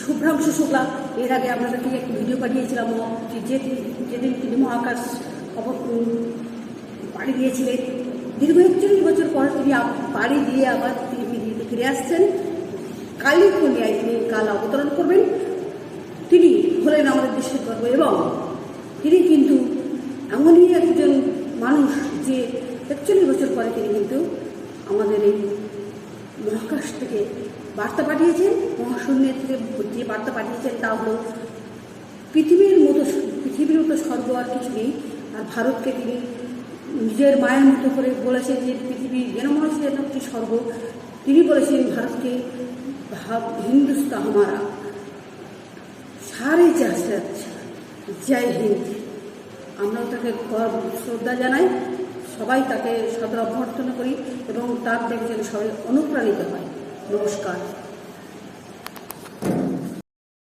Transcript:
শুভ্রাংশু শুক্লা এর আগে আপনাদেরকে একটি ভিডিও পাঠিয়েছিলাম, যেদিন তিনি মহাকাশ পাড়ি দিয়েছিলেন। দীর্ঘ 41 বছর পর তিনি পাড়ি দিয়ে আবার তিনি পৃথিবীতে ফিরে আসছেন। ক্যালিফোর্নিয়ায় তিনি কাল অবতরণ করবেন। তিনি হলেন আমাদের দেশের গর্ব এবং তিনি কিন্তু এমনই একজন মানুষ যে 41 বছর পরে তিনি কিন্তু আমাদের এই মহাকাশ থেকে বার্তা পাঠিয়েছেন। মহাশূন্যের থেকে যে বার্তা পাঠিয়েছেন তা হলো পৃথিবীর মতো স্বর্গ আর কিছু নেই। আর ভারতকে তিনি নিজের মায়ের মতো করে বলেছেন যে পৃথিবী যেন মনে হচ্ছে যেন একটি স্বর্গ। তিনি বলেছেন ভারতকে হিন্দুস্তান হামারা, সারে যাচ্ছে জয় হিন্দ। আমরাও তাকে শ্রদ্ধা জানাই, সবাই তাকে সদর অভ্যর্থনা করি এবং তার দেখে যেন সবাই অনুপ্রাণিত হয়। নমস্কার।